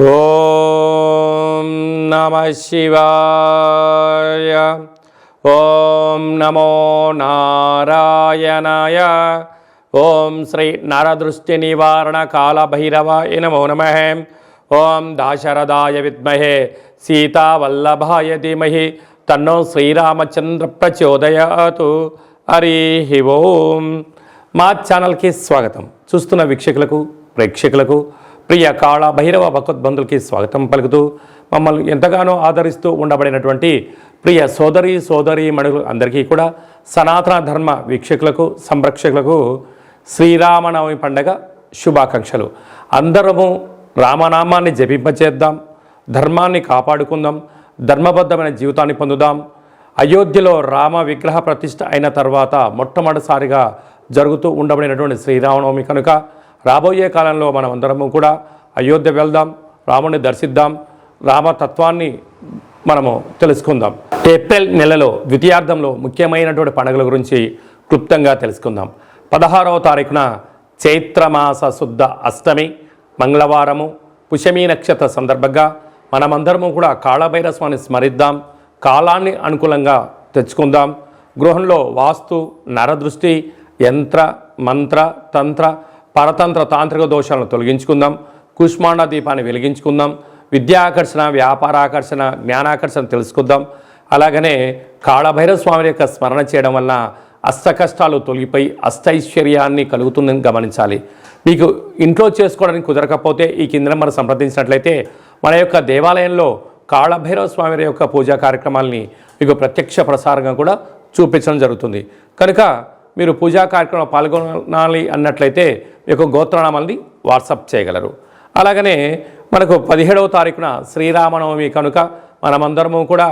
ఓం నమః శివాయ. ఓం నమో నారాయణాయ. ఓం శ్రీ నరదృష్టి నివారణ కాళభైరవాయ నమో నమః. ఓం దాశరథాయ విద్మహే సీతావల్లభాయ ధీమహి తన్నో శ్రీరామచంద్ర ప్రచోదయాతు. హరి ఓం. మా ఛానల్కి స్వాగతం. చూస్తున్న వీక్షకులకు ప్రేక్షకులకు ప్రియ కాళ భైరవ భగవద్బంధులకి స్వాగతం పలుకుతూ మమ్మల్ని ఎంతగానో ఆదరిస్తూ ఉండబడినటువంటి ప్రియ సోదరీ మణులు అందరికీ కూడా సనాతన ధర్మ వీక్షకులకు సంరక్షకులకు శ్రీరామనవమి పండగ శుభాకాంక్షలు. అందరము రామనామాన్ని జపింపచేద్దాం, ధర్మాన్ని కాపాడుకుందాం, ధర్మబద్ధమైన జీవితాన్ని పొందుదాం. అయోధ్యలో రామ విగ్రహ ప్రతిష్ఠ అయిన తర్వాత మొట్టమొదటిసారిగా జరుగుతూ ఉండబడినటువంటి శ్రీరామనవమి కనుక రాబోయే కాలంలో మనం అందరము కూడా అయోధ్య వెళ్దాం, రాముని దర్శిద్దాం, రామతత్వాన్ని మనము తెలుసుకుందాం. ఏప్రిల్ నెలలో ద్వితీయార్థంలో ముఖ్యమైనటువంటి పండుగల గురించి క్లుప్తంగా తెలుసుకుందాం. 16వ తారీఖున చైత్రమాస శుద్ధ అష్టమి మంగళవారము పుష్యమీ నక్షత్ర సందర్భంగా మనమందరము కూడా కాళభైరవ స్వామిని స్మరిద్దాం, కాలాన్ని అనుకూలంగా తెచ్చుకుందాం. గృహంలో వాస్తు నరదృష్టి యంత్ర మంత్ర తంత్ర పరతంత్ర తాంత్రిక దోషాలను తొలగించుకుందాం. కుష్మాండ దీపాన్ని వెలిగించుకుందాం. విద్యాకర్షణ, వ్యాపారాకర్షణ, జ్ఞానాకర్షణ తెలుసుకుందాం. అలాగనే కాళభైరవ స్వామి యొక్క స్మరణ చేయడం వలన అష్ట కష్టాలు తొలగిపోయి అష్టైశ్వర్యాన్ని కలుగుతుందని గమనించాలి. మీకు ఇంట్లో చేసుకోవడానికి కుదరకపోతే ఈ కింద మనం సంప్రదించినట్లయితే మన యొక్క దేవాలయంలో కాళభైరవ స్వామి యొక్క పూజా కార్యక్రమాలని మీకు ప్రత్యక్ష ప్రసారంగా కూడా చూపించడం జరుగుతుంది. కనుక మీరు పూజా కార్యక్రమంలో పాల్గొనాలి అన్నట్లయితే మీకు గోత్రనామాలని వాట్సాప్ చేయగలరు. అలాగనే మనకు 17వ తారీఖున శ్రీరామనవమి కనుక మనమందరము కూడా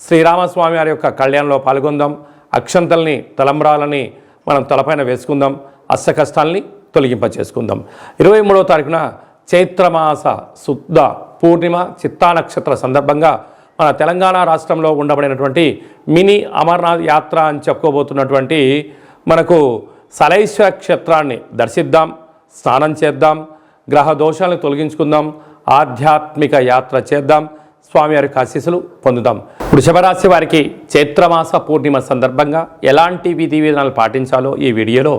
శ్రీరామస్వామి వారి యొక్క కళ్యాణంలో పాల్గొందాం. అక్షంతల్ని తలంబ్రాలని మనం తలపైన వేసుకుందాం, అష్ట కష్టాలని తొలగింపచేసుకుందాం. 23వ తారీఖున చైత్రమాస శుద్ధ పూర్ణిమ చిత్తా నక్షత్ర సందర్భంగా మన తెలంగాణ రాష్ట్రంలో ఉండబడినటువంటి మినీ అమర్నాథ్ యాత్ర అని చెప్పుకోబోతున్నటువంటి మనకు సలైశ్వర క్షేత్రాన్ని దర్శిద్దాం, స్నానం చేద్దాం, గ్రహ దోషాలను తొలగించుకుందాం, ఆధ్యాత్మిక యాత్ర చేద్దాం, స్వామివారి ఆశీస్సులు పొందుదాం. వృషభ రాశి వారికి చైత్రమాస పూర్ణిమ సందర్భంగా ఎలాంటి విధి విధానాలు పాటించాలో ఈ వీడియోలో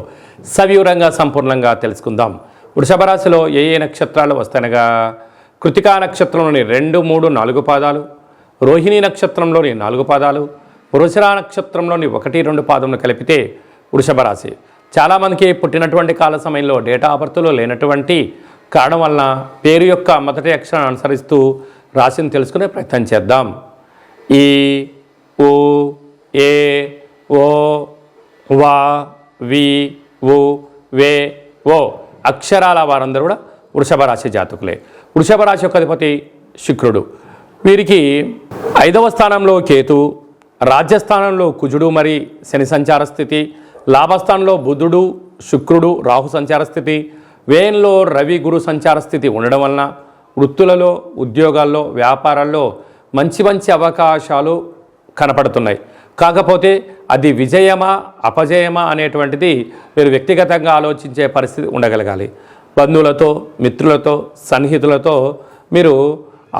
సవివరంగా సంపూర్ణంగా తెలుసుకుందాం. వృషభ రాశిలో ఏ నక్షత్రాలు వస్తాయనగా కృతికా నక్షత్రంలోని 2, 3, 4 పాదాలు, రోహిణీ నక్షత్రంలోని 4 పాదాలు, వృషభ నక్షత్రంలోని 1, 2 పాదములు కలిపితే వృషభ రాశి. చాలామందికి పుట్టినటువంటి కాల సమయంలో డేటా ఆఫ్ బర్త్లో లేనటువంటి కారణం వలన పేరు యొక్క మొదటి అక్షరాన్ని అనుసరిస్తూ రాశిని తెలుసుకునే ప్రయత్నం చేద్దాం. ఈ ఉ ఏ ఓ వా వి ఉ వే ఓ అక్షరాల వారందరూ కూడా వృషభ రాశి జాతకులే. వృషభ రాశి యొక్క అధిపతి శుక్రుడు. వీరికి 5వ స్థానంలో కేతు, రాజ్యస్థానంలో కుజుడు మరి శని సంచార స్థితి, లాభస్థానంలో బుధుడు శుక్రుడు రాహు సంచార స్థితి, వ్యయంలో రవి గురు సంచార స్థితి ఉండడం వలన వృత్తులలో ఉద్యోగాల్లో వ్యాపారాల్లో మంచి అవకాశాలు కనపడుతున్నాయి. కాకపోతే అది విజయమా అపజయమా అనేటువంటిది మీరు వ్యక్తిగతంగా ఆలోచించే పరిస్థితి ఉండగలగాలి. బంధువులతో మిత్రులతో సన్నిహితులతో మీరు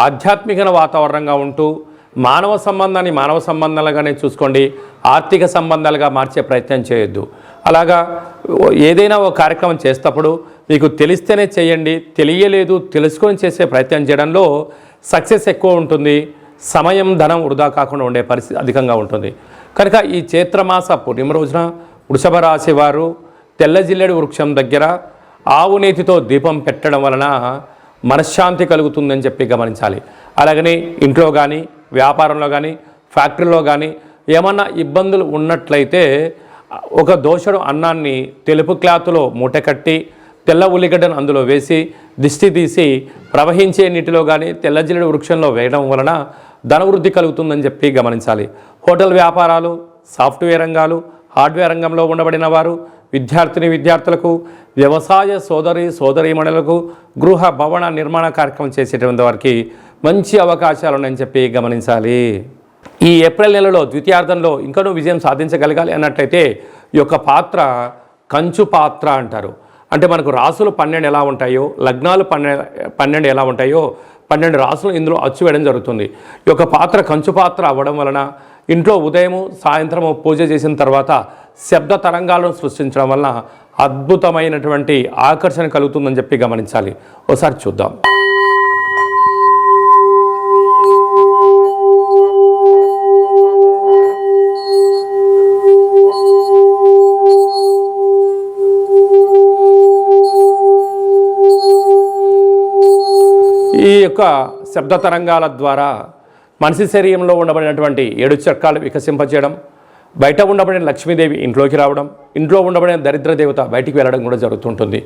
ఆధ్యాత్మిక వాతావరణంగా ఉంటూ మానవ సంబంధాన్ని మానవ సంబంధాలుగానే చూసుకోండి, ఆర్థిక సంబంధాలుగా మార్చే ప్రయత్నం చేయొద్దు. అలాగా ఏదైనా ఒక కార్యక్రమం చేసేటప్పుడు మీకు తెలిస్తేనే చేయండి, తెలియలేదు తెలుసుకొని చేసే ప్రయత్నం చేయడంలో సక్సెస్ ఎక్కువ ఉంటుంది, సమయం ధనం వృధా కాకుండా ఉండే పరిస్థితి అధికంగా ఉంటుంది. కనుక ఈ చైత్రమాస పూర్ణిమ రోజున వృషభ రాశి వారు తెల్ల జిల్లేడు వృక్షం దగ్గర ఆవు నేతితో దీపం పెట్టడం వలన మనశ్శాంతి కలుగుతుందని చెప్పి గమనించాలి. అలాగనే ఇంట్లో కానీ వ్యాపారంలో కానీ ఫ్యాక్టరీలో కానీ ఏమన్నా ఇబ్బందులు ఉన్నట్లయితే ఒక దోషడు అన్నాన్ని తెలుపు క్లాతులో మూటకట్టి తెల్ల ఉల్లిగడ్డను అందులో వేసి దిష్టి తీసి ప్రవహించే నీటిలో కానీ తెల్ల జిల్లేడు వృక్షంలో వేయడం వలన ధనవృద్ధి కలుగుతుందని చెప్పి గమనించాలి. హోటల్ వ్యాపారాలు, సాఫ్ట్వేర్ రంగాలు, హార్డ్వేర్ రంగంలో ఉండబడిన వారు, విద్యార్థులకు, వ్యవసాయ సోదరీమణులకు, గృహ భవన నిర్మాణ కార్యక్రమం చేసేటువంటి వారికి మంచి అవకాశాలు ఉన్నాయని చెప్పి గమనించాలి. ఈ ఏప్రిల్ నెలలో ద్వితీయార్థంలో ఇంకనూ విజయం సాధించగలగాలి అన్నట్లయితే ఈ యొక్క పాత్ర కంచు పాత్ర అంటారు. అంటే మనకు రాసులు 12 ఎలా ఉంటాయో, లగ్నాలు 12 ఎలా ఉంటాయో, 12 రాసులు ఇందులో అచ్చు వేయడం జరుగుతుంది. ఈ యొక్క పాత్ర కంచు పాత్ర అవ్వడం వలన ఇంట్లో ఉదయము సాయంత్రము పూజ చేసిన తర్వాత శబ్ద తరంగాలను సృష్టించడం వలన అద్భుతమైనటువంటి ఆకర్షణ కలుగుతుందని చెప్పి గమనించాలి. ఒకసారి చూద్దాం. ఈ యొక్క శబ్ద తరంగాల ద్వారా మనిషి శరీరంలో ఉండబడినటువంటి 7 చక్రాలు వికసింపచేయడం, బయట ఉండబడిన లక్ష్మీదేవి ఇంట్లోకి రావడం, ఇంట్లో ఉండబడిన దరిద్ర దేవత బయటికి వెళ్ళడం కూడా జరుగుతుంటుంది.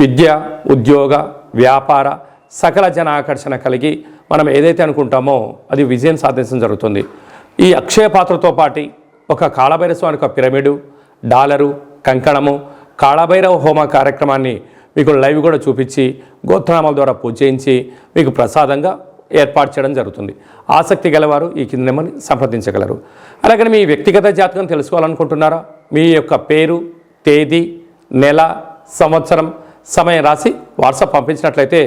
విద్య, ఉద్యోగ, వ్యాపార సకల జన ఆకర్షణ కలిగి మనం ఏదైతే అనుకుంటామో అది విజయం సాధించడం జరుగుతుంది. ఈ అక్షయ పాత్రతో పాటు ఒక కాళభైరవ స్వామి యొక్క పిరమిడు, డాలరు, కంకణము, కాళభైరవ హోమ కార్యక్రమాన్ని మీకు లైవ్ కూడా చూపించి గోత్రనామాల ద్వారా పూజ చేయించి మీకు ప్రసాదంగా ఏర్పాటు చేయడం జరుగుతుంది. ఆసక్తి గలవారు ఈ కింద నెంబర్ని సంప్రదించగలరు. అలాగే మీ వ్యక్తిగత జాతకం తెలుసుకోవాలనుకుంటున్నారా? మీ యొక్క పేరు, తేదీ, నెల, సంవత్సరం, సమయం రాసి వాట్సాప్ పంపించినట్లయితే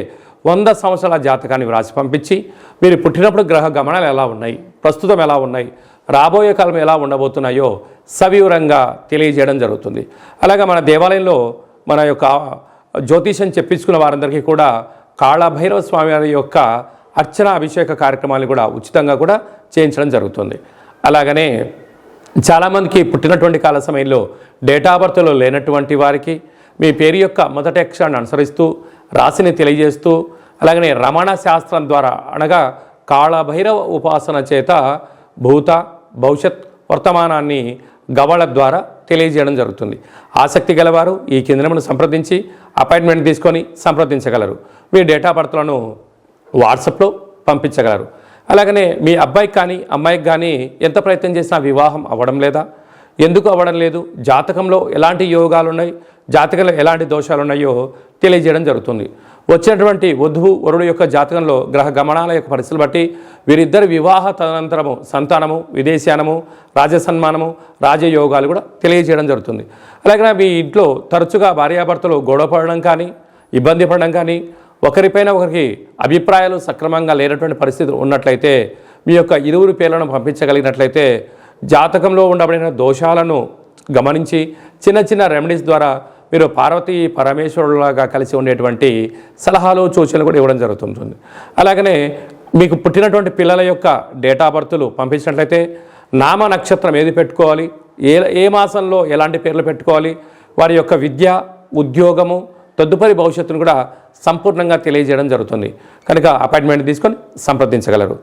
100 సంవత్సరాల జాతకాన్ని వ్రాసి పంపించి మీరు పుట్టినప్పుడు గ్రహ గమనాలు ఎలా ఉన్నాయి, ప్రస్తుతం ఎలా ఉన్నాయి, రాబోయే కాలం ఎలా ఉండబోతున్నాయో సవివరంగా తెలియజేయడం జరుగుతుంది. అలాగే మన దేవాలయంలో మన యొక్క జ్యోతిషం చెప్పించుకున్న వారందరికీ కూడా కాళభైరవ స్వామి వారి యొక్క అర్చన అభిషేక కార్యక్రమాలు కూడా ఉచితంగా కూడా చేయించడం జరుగుతుంది. అలాగనే చాలామందికి పుట్టినటువంటి కాల సమయంలో డేట్ ఆఫ్ బర్త్లో లేనటువంటి వారికి మీ పేరు యొక్క మొదటి అక్షరాన్ని అనుసరిస్తూ రాశిని తెలియజేస్తూ అలాగనే రమణ శాస్త్రం ద్వారా అనగా కాళభైరవ ఉపాసన చేత భూత భవిష్యత్ వర్తమానాన్ని గవళ ద్వారా తెలియజేయడం జరుగుతుంది. ఆసక్తి గలవారు ఈ కేంద్రమును సంప్రదించి అపాయింట్మెంట్ తీసుకొని సంప్రదించగలరు. మీ డేటా బర్త్లను వాట్సాప్లో పంపించగలరు. అలాగనే మీ అబ్బాయికి కానీ అమ్మాయికి కానీ ఎంత ప్రయత్నం చేసినా వివాహం అవ్వడం లేదా, ఎందుకు అవ్వడం లేదు, జాతకంలో ఎలాంటి యోగాలు ఉన్నాయి, జాతకంలో ఎలాంటి దోషాలు ఉన్నాయో తెలియజేయడం జరుగుతుంది. వచ్చినటువంటి వధువు వరుడు యొక్క జాతకంలో గ్రహ గమనాల యొక్క పరిస్థితులు బట్టి వీరిద్దరి వివాహ తదనంతరము సంతానము, విదేశానము, రాజసన్మానము, రాజయోగాలు కూడా తెలియజేయడం జరుగుతుంది. అలాగే మీ ఇంట్లో తరచుగా భార్యాభర్తలు గొడవ పడడం కానీ, ఇబ్బంది పడడం కానీ, ఒకరిపైన ఒకరికి అభిప్రాయాలు సక్రమంగా లేనటువంటి పరిస్థితులు ఉన్నట్లయితే మీ యొక్క ఇరువురు పేర్లను పంపించగలిగినట్లయితే జాతకంలో ఉండబడిన దోషాలను గమనించి చిన్న చిన్న రెమెడీస్ ద్వారా మీరు పార్వతీ పరమేశ్వరులాగా కలిసి ఉండేటువంటి సలహాలు సూచనలు కూడా ఇవ్వడం జరుగుతుంటుంది. అలాగనే మీకు పుట్టినటువంటి పిల్లల యొక్క డేట్ ఆఫ్ బర్త్లు పంపించినట్లయితే నామ నక్షత్రం ఏది పెట్టుకోవాలి, ఏ మాసంలో ఎలాంటి పేర్లు పెట్టుకోవాలి, వారి యొక్క విద్య, ఉద్యోగము, తదుపరి భవిష్యత్తును కూడా సంపూర్ణంగా తెలియజేయడం జరుగుతుంది. కనుక అపాయింట్మెంట్ తీసుకొని సంప్రదించగలరు.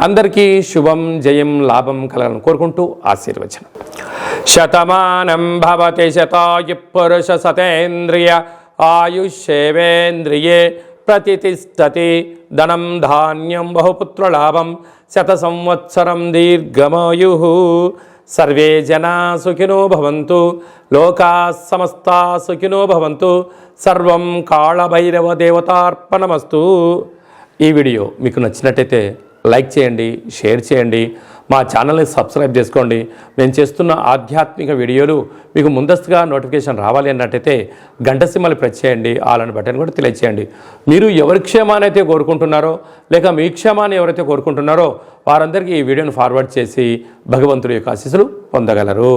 అందరికీ శుభం, జయం, లాభం కలగాలని కోరుకుంటూ ఆశీర్వచనం. శతమానం భవతి శతాయు పురుష సతేంద్రియ ఆయుష్యేవేంద్రియే ప్రతిష్టతి ధనం ధాన్యం బహుపుత్రలాభం శత సంవత్సరం దీర్ఘమాయు. సర్వే జనా సుఖినో భవంతు, లోకా సమస్తా సుఖినో భవంతు. సర్వం కాళభైరవ దేవతార్పణమస్తు. ఈ వీడియో మీకు నచ్చినట్టయితే లైక్ చేయండి, షేర్ చేయండి, మా ఛానల్ని సబ్స్క్రైబ్ చేసుకోండి. మేము చేస్తున్న ఆధ్యాత్మిక వీడియోలు మీకు ముందస్తుగా నోటిఫికేషన్ రావాలి అన్నట్టయితే గంట సింబల్ ప్రెస్ చేయండి, ఆల్ అని బటన్ కూడా తెలియచేయండి. మీరు ఎవరి క్షేమాన్ని అయితే కోరుకుంటున్నారో లేక మీ క్షేమాన్ని ఎవరైతే కోరుకుంటున్నారో వారందరికీ ఈ వీడియోను ఫార్వర్డ్ చేసి భగవంతుడి యొక్క ఆశీస్సులు పొందగలరు.